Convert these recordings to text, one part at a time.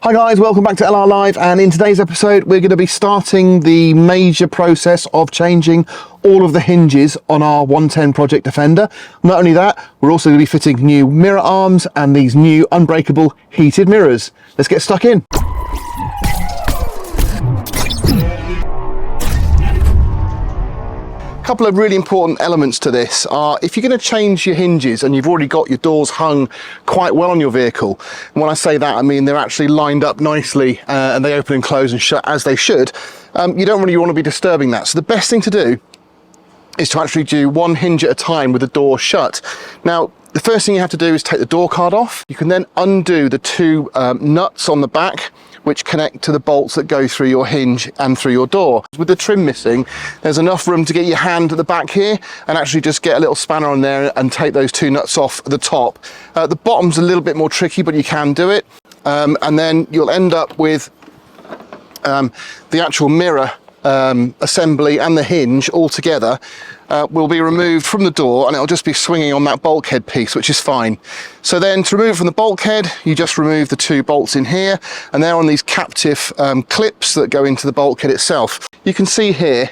Hi guys, welcome back to LR Live, and in today's episode we're going to be starting the major process of changing all of the hinges on our 110 Project Defender. Not only that, we're also going to be fitting new mirror arms and these new unbreakable heated mirrors. Let's get stuck in. A couple of really important elements to this are, if you're going to change your hinges and you've already got your doors hung quite well on your vehicle, and when I say that I mean they're actually lined up nicely and they open and close and shut as they should, you don't really want to be disturbing that. So the best thing to do is to actually do one hinge at a time with the door shut. Now the first thing you have to do is take the door card off. You can then undo the two nuts on the back which connect to the bolts that go through your hinge and through your door. With the trim missing, there's enough room to get your hand at the back here and actually just get a little spanner on there and take those two nuts off at the top. The bottom's a little bit more tricky, but you can do it. And then you'll end up with the actual mirror assembly and the hinge all together will be removed from the door, and it'll just be swinging on that bulkhead piece, which is fine. So then to remove it from the bulkhead, you just remove the two bolts in here, and they're on these captive clips that go into the bulkhead itself. You can see here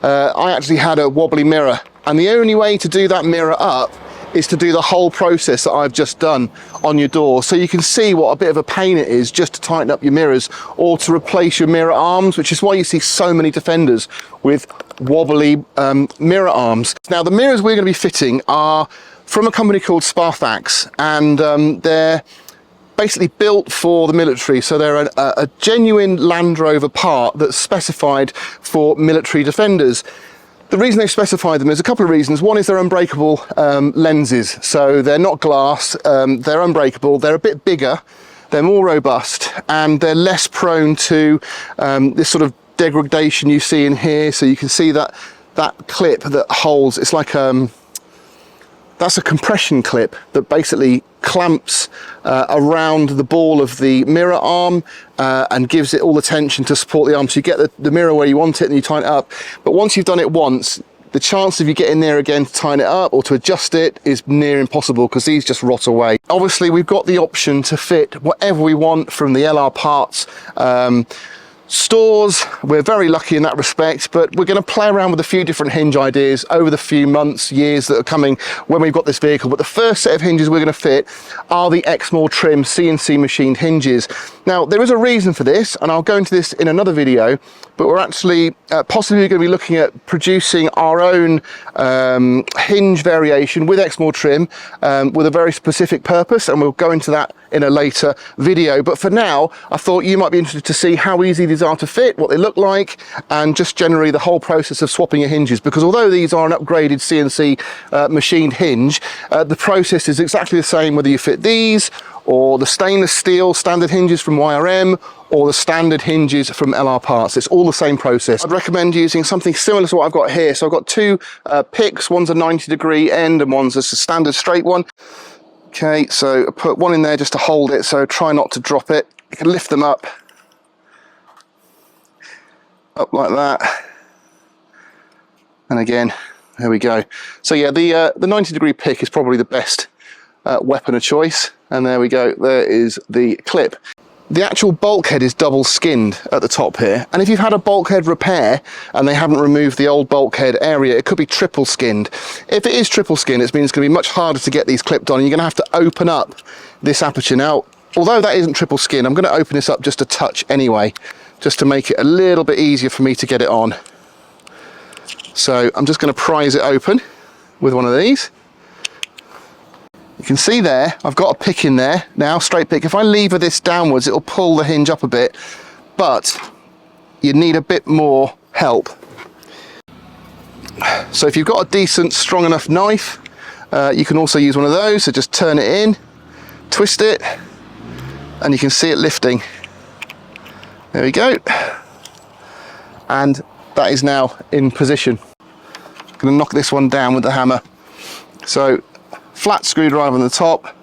I actually had a wobbly mirror, and the only way to do that mirror up is to do the whole process that I've just done on your door. So you can see what a bit of a pain it is just to tighten up your mirrors or to replace your mirror arms, which is why you see so many Defenders with wobbly mirror arms. Now the mirrors we're going to be fitting are from a company called Sparfax, and they're basically built for the military. So they're a genuine Land Rover part that's specified for military Defenders. The reason they've specified them is a couple of reasons. One is they're unbreakable lenses, so they're not glass, they're unbreakable, they're a bit bigger, they're more robust, and they're less prone to this sort of degradation you see in here. So you can see that clip that holds, it's like that's a compression clip that basically clamps around the ball of the mirror arm and gives it all the tension to support the arm. So you get the mirror where you want it and you tighten it up. But once you've done it once, the chance of you getting there again to tighten it up or to adjust it is near impossible, because these just rot away. Obviously we've got the option to fit whatever we want from the LR Parts stores. We're very lucky in that respect, but we're going to play around with a few different hinge ideas over the few months, years that are coming when we've got this vehicle. But the first set of hinges we're going to fit are the Exmoor Trim CNC machined hinges. Now there is a reason for this, and I'll go into this in another video, but we're actually possibly going to be looking at producing our own hinge variation with Exmoor Trim with a very specific purpose, and we'll go into that in a later video. But for now, I thought you might be interested to see how easy these are to fit, what they look like, and just generally the whole process of swapping your hinges, because although these are an upgraded CNC machined hinge, the process is exactly the same whether you fit these or the stainless steel standard hinges from YRM or the standard hinges from LR Parts. It's all the same process. I'd recommend using something similar to what I've got here. So I've got two picks, one's a 90-degree end and one's a standard straight one. Okay, so I put one in there just to hold it, so try not to drop it. You can lift them up like that, and again, there we go. So yeah, the 90-degree pick is probably the best weapon of choice, and there we go, there is the clip. The actual bulkhead is double skinned at the top here, and if you've had a bulkhead repair and they haven't removed the old bulkhead area, it could be triple skinned. If it is triple skinned, it means it's going to be much harder to get these clipped on, and you're going to have to open up this aperture. Now, although that isn't triple skin, I'm going to open this up just a touch anyway, just to make it a little bit easier for me to get it on. So I'm just going to prise it open with one of these. You can see there, I've got a pick in there now, straight pick. If I lever this downwards, it'll pull the hinge up a bit, but you need a bit more help. So if you've got a decent, strong enough knife, you can also use one of those. So just turn it in, twist it, and you can see it lifting. There we go. And that is now in position. I'm going to knock this one down with the hammer. So flat screwdriver on the top,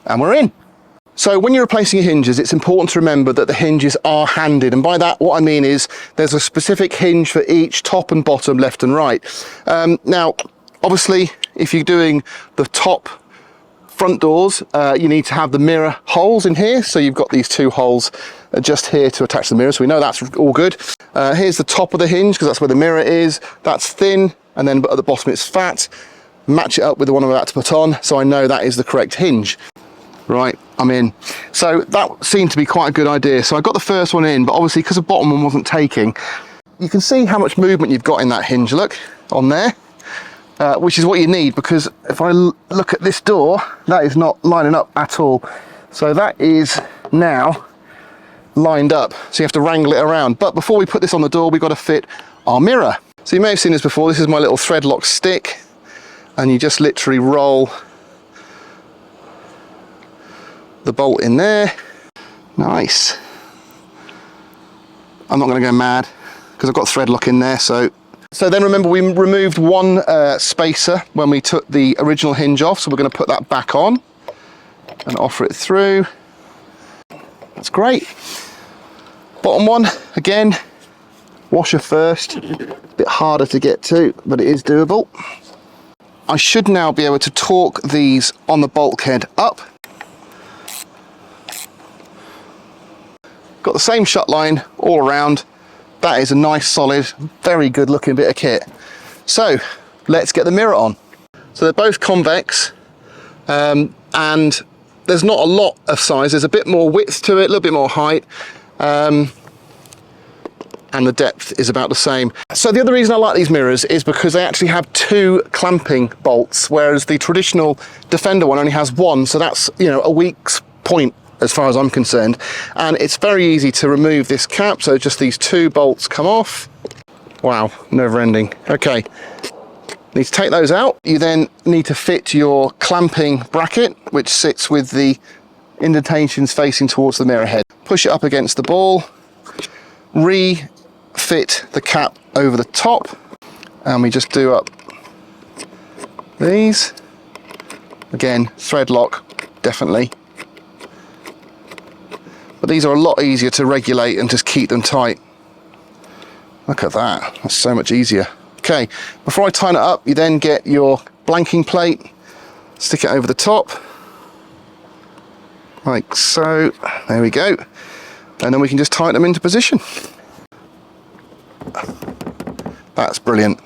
and we're in. So when you're replacing your hinges, it's important to remember that the hinges are handed, and by that what I mean is there's a specific hinge for each top and bottom, left and right. Now obviously if you're doing the top front doors, you need to have the mirror holes in here. So you've got these 2 holes just here to attach the mirror, so we know that's all good. Here's the top of the hinge, because that's where the mirror is. That's thin, and then at the bottom it's fat. Match it up with the one I'm about to put on, so I know that is the correct hinge. Right, I'm in. So that seemed to be quite a good idea. So I got the first one in, but obviously because the bottom one wasn't taking, you can see how much movement you've got in that hinge, look, on there. Which is what you need, because if I look at this door, that is not lining up at all. So that is now lined up, so you have to wrangle it around. But before we put this on the door, we've got to fit our mirror. So you may have seen this before. This is my little thread lock stick, and you just literally roll the bolt in there. Nice. I'm not going to go mad because I've got thread lock in there. So then remember, we removed one spacer when we took the original hinge off, so we're going to put that back on and offer it through. That's great. Bottom one, again, washer first. A bit harder to get to, but it is doable. I should now be able to torque these on the bulkhead up. Got the same shut line all around. That is a nice, solid, very good looking bit of kit. So let's get the mirror on. So they're both convex, and there's not a lot of size. There's a bit more width to it, a little bit more height, and the depth is about the same. So the other reason I like these mirrors is because they actually have 2 clamping bolts, whereas the traditional Defender one only has 1. So that's, you know, a weak's point as far as I'm concerned. And it's very easy to remove this cap. So just these 2 bolts come off. Wow, never ending. Okay, need to take those out. You then need to fit your clamping bracket, which sits with the indentations facing towards the mirror head. Push it up against the ball, refit the cap over the top, and we just do up these. Again, thread lock, definitely. But these are a lot easier to regulate and just keep them tight. Look at that, that's so much easier. Okay, before I tighten it up, you then get your blanking plate, stick it over the top, like so, there we go. And then we can just tighten them into position. That's brilliant.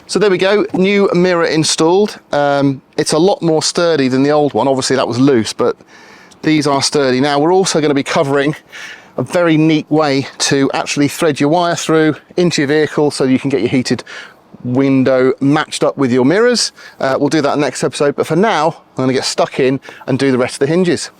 So there we go, new mirror installed. It's a lot more sturdy than the old one. Obviously that was loose, but these are sturdy. Now we're also going to be covering a very neat way to actually thread your wire through into your vehicle so you can get your heated window matched up with your mirrors. We'll do that in the next episode, but for now I'm going to get stuck in and do the rest of the hinges.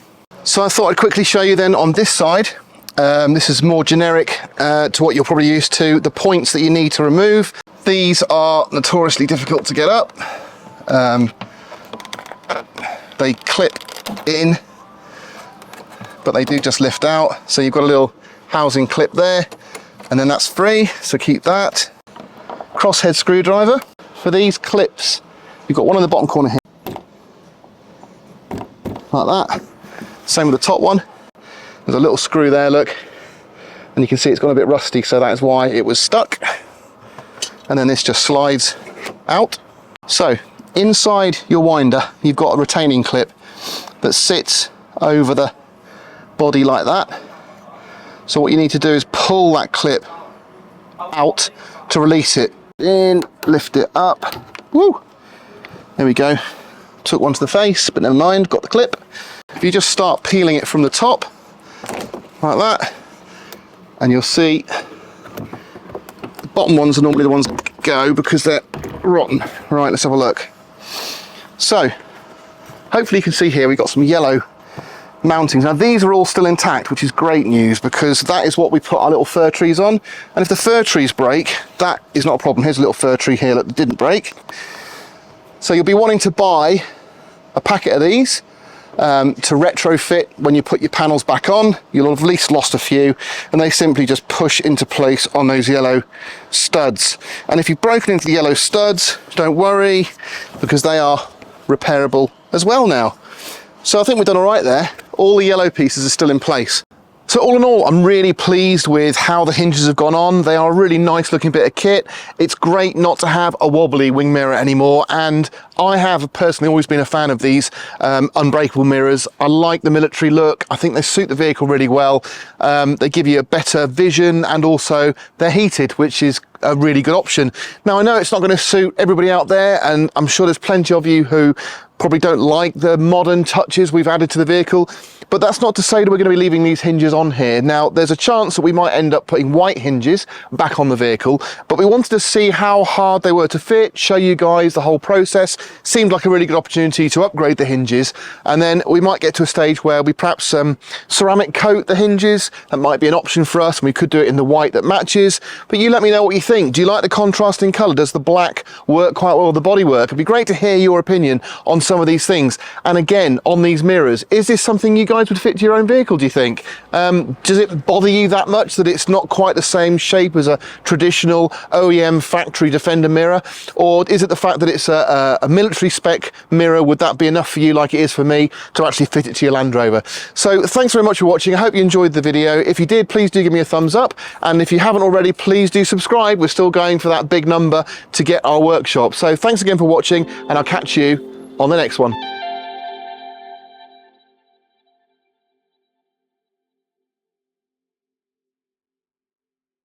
So I thought I'd quickly show you then on this side. This is more generic to what you're probably used to, the points that you need to remove. These are notoriously difficult to get up. They clip in, but they do just lift out. So you've got a little housing clip there, and then that's free, so keep that. Crosshead screwdriver. For these clips, you've got one in the bottom corner here, like that. Same with the top one. There's a little screw there, look, and you can see it's gone a bit rusty, so that is why it was stuck. And then this just slides out. So inside your winder, you've got a retaining clip that sits over the body like that. So what you need to do is pull that clip out to release it. In, lift it up. Woo! There we go. Took one to the face, but never mind, got the clip. If you just start peeling it from the top, like that, and you'll see the bottom ones are normally the ones that go because they're rotten. Right, let's have a look. So, hopefully you can see here we've got some yellow mountings. Now these are all still intact, which is great news because that is what we put our little fir trees on. And if the fir trees break, that is not a problem. Here's a little fir tree here that didn't break. So you'll be wanting to buy a packet of these to retrofit when you put your panels back on. You'll have at least lost a few, and they simply just push into place on those yellow studs. And if you've broken into the yellow studs, don't worry, because they are repairable as well now. So I think we've done all right there. All the yellow pieces are still in place. So all in all, I'm really pleased with how the hinges have gone on. They are a really nice looking bit of kit. It's great not to have a wobbly wing mirror anymore, and I have personally always been a fan of these unbreakable mirrors. I like the military look. I think they suit the vehicle really well. They give you a better vision, and also they're heated, which is a really good option. Now I know it's not going to suit everybody out there, and I'm sure there's plenty of you who probably don't like the modern touches we've added to the vehicle, but that's not to say that we're going to be leaving these hinges on here. Now there's a chance that we might end up putting white hinges back on the vehicle, but we wanted to see how hard they were to fit, show you guys the whole process. Seemed like a really good opportunity to upgrade the hinges, and then we might get to a stage where we perhaps ceramic coat the hinges. That might be an option for us, and we could do it in the white that matches. But you let me know what you think. Do you like the contrasting colour? Does the black work quite well with the bodywork? It'd be great to hear your opinion on some of these things. And again, on these mirrors, is this something you guys would fit to your own vehicle, do you think? Does it bother you that much that it's not quite the same shape as a traditional OEM factory Defender mirror? Or is it the fact that it's a military spec mirror? Would that be enough for you, like it is for me, to actually fit it to your Land Rover? So thanks very much for watching. I hope you enjoyed the video. If you did, please do give me a thumbs up, and if you haven't already, please do subscribe. We're still going for that big number to get our workshop. So thanks again for watching, and I'll catch you on the next one.